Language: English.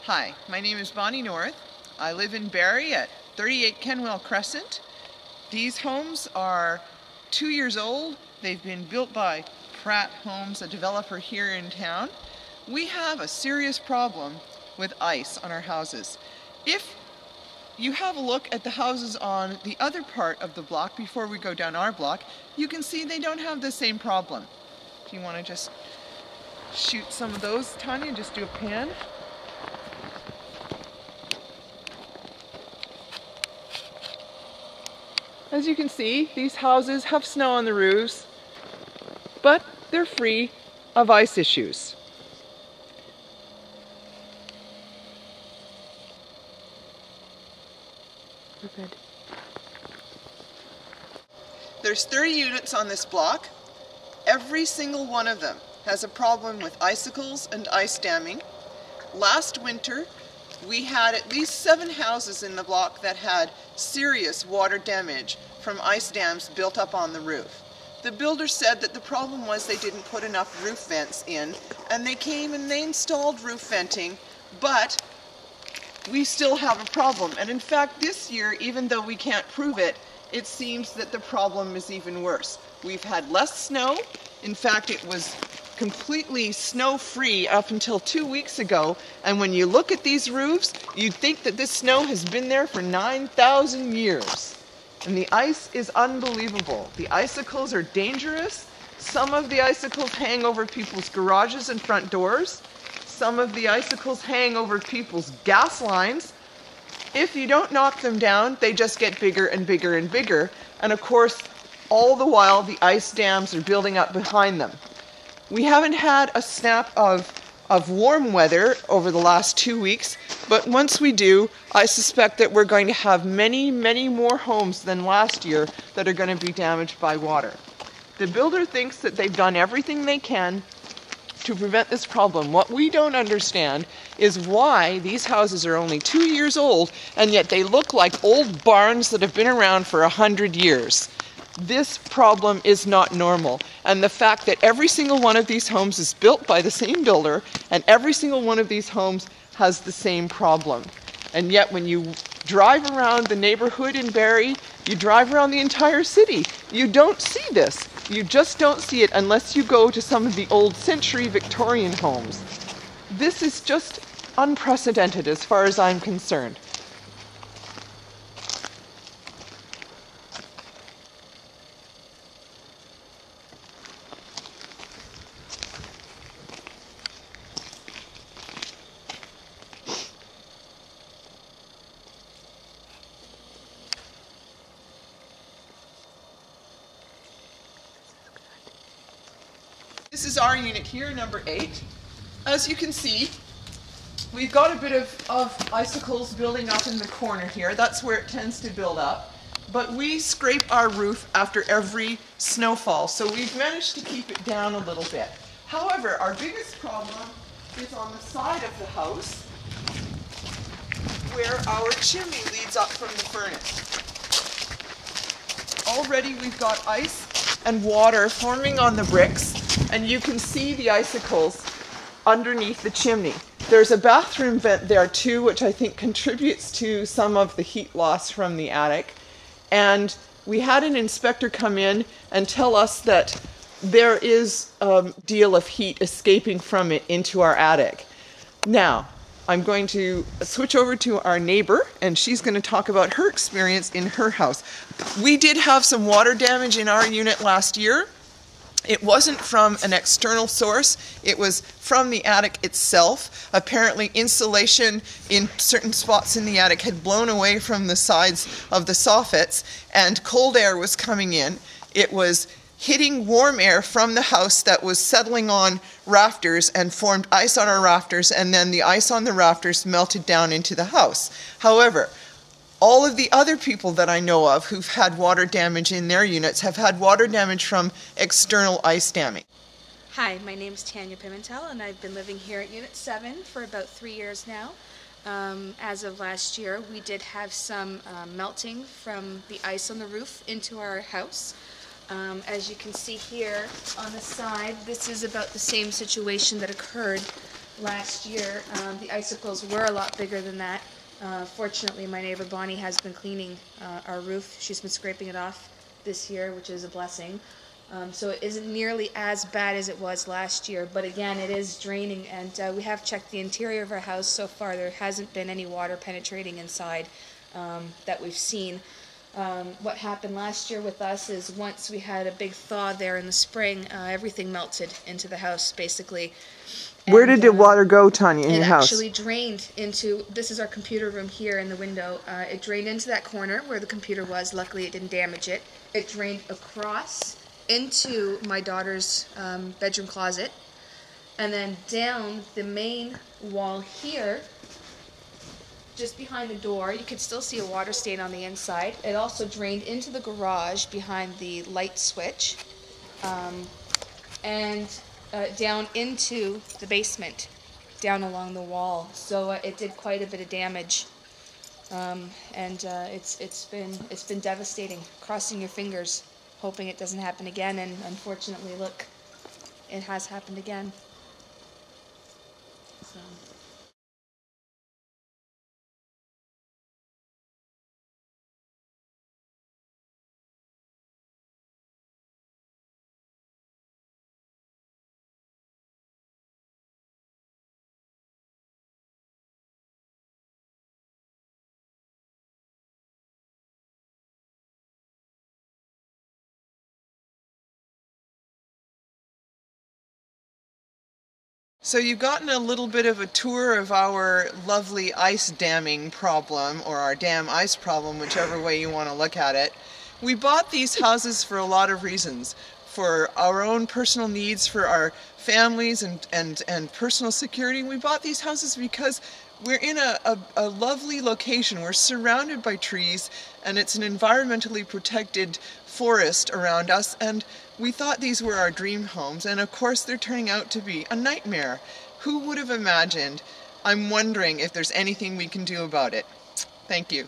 Hi, my name is Bonnie North. I live in Barrie at 38 Kenwell Crescent. These homes are 2 years old. They've been built by Pratt Homes, a developer here in town. We have a serious problem with ice on our houses. If you have a look at the houses on the other part of the block before we go down our block, you can see they don't have the same problem. If you want to just shoot some of those, Tanya, just do a pan. As you can see, these houses have snow on the roofs, but they're free of ice issues. There's 30 units on this block. Every single one of them has a problem with icicles and ice damming. Last winter, we had at least 7 houses in the block that had serious water damage from ice dams built up on the roof. The builder said that the problem was they didn't put enough roof vents in, and they came and they installed roof venting, but we still have a problem. And in fact, this year, even though we can't prove it, it seems that the problem is even worse. We've had less snow. In fact, it was completely snow-free up until 2 weeks ago, and when you look at these roofs, you'd think that this snow has been there for 9,000 years. And the ice is unbelievable. The icicles are dangerous. Some of the icicles hang over people's garages and front doors. Some of the icicles hang over people's gas lines. If you don't knock them down, they just get bigger and bigger and bigger. And of course, all the while, the ice dams are building up behind them. We haven't had a snap of warm weather over the last 2 weeks, but once we do, I suspect that we're going to have many, many more homes than last year that are going to be damaged by water. The builder thinks that they've done everything they can to prevent this problem. What we don't understand is why these houses are only 2 years old, and yet they look like old barns that have been around for 100 years. This problem is not normal, and the fact that every single one of these homes is built by the same builder and every single one of these homes has the same problem. And yet when you drive around the neighborhood in Barrie, you drive around the entire city, you don't see this. You just don't see it unless you go to some of the old century Victorian homes. This is just unprecedented as far as I'm concerned. This is our unit here, number 8. As you can see, we've got a bit of icicles building up in the corner here. That's where it tends to build up. But we scrape our roof after every snowfall, so we've managed to keep it down a little bit. However, our biggest problem is on the side of the house, where our chimney leads up from the furnace. Already we've got ice and water forming on the bricks, and you can see the icicles underneath the chimney. There's a bathroom vent there too, which I think contributes to some of the heat loss from the attic. And we had an inspector come in and tell us that there is a deal of heat escaping from it into our attic. Now, I'm going to switch over to our neighbor, and she's going to talk about her experience in her house. We did have some water damage in our unit last year. It wasn't from an external source, it was from the attic itself. Apparently insulation in certain spots in the attic had blown away from the sides of the soffits, and cold air was coming in. It was hitting warm air from the house that was settling on rafters and formed ice on our rafters, and then the ice on the rafters melted down into the house. However, all of the other people that I know of who've had water damage in their units have had water damage from external ice damming. Hi, my name is Tanya Pimentel, and I've been living here at Unit 7 for about 3 years now. As of last year, we did have some melting from the ice on the roof into our house. As you can see here on the side, this is about the same situation that occurred last year. The icicles were a lot bigger than that. Fortunately, my neighbor Bonnie has been cleaning our roof. She's been scraping it off this year, which is a blessing. So it isn't nearly as bad as it was last year, but again, it is draining, and we have checked the interior of our house. So far, there hasn't been any water penetrating inside that we've seen. What happened last year with us is once we had a big thaw there in the spring, everything melted into the house, basically. Where did the water go, Tanya, in your house? It actually drained into, this is our computer room here in the window. It drained into that corner where the computer was. Luckily, it didn't damage it. It drained across into my daughter's bedroom closet, and then down the main wall here, just behind the door. You could still see a water stain on the inside. It also drained into the garage behind the light switch, and down into the basement, down along the wall. So it did quite a bit of damage, and it's been devastating. Crossing your fingers, hoping it doesn't happen again, and unfortunately, look, it has happened again. So. So you've gotten a little bit of a tour of our lovely ice damming problem, or our dam ice problem, whichever way you want to look at it. We bought these houses for a lot of reasons. For our own personal needs, for our families and personal security. We bought these houses because we're in a lovely location. We're surrounded by trees, and it's an environmentally protected forest around us, and we thought these were our dream homes, and of course they're turning out to be a nightmare. Who would have imagined? I'm wondering if there's anything we can do about it. Thank you.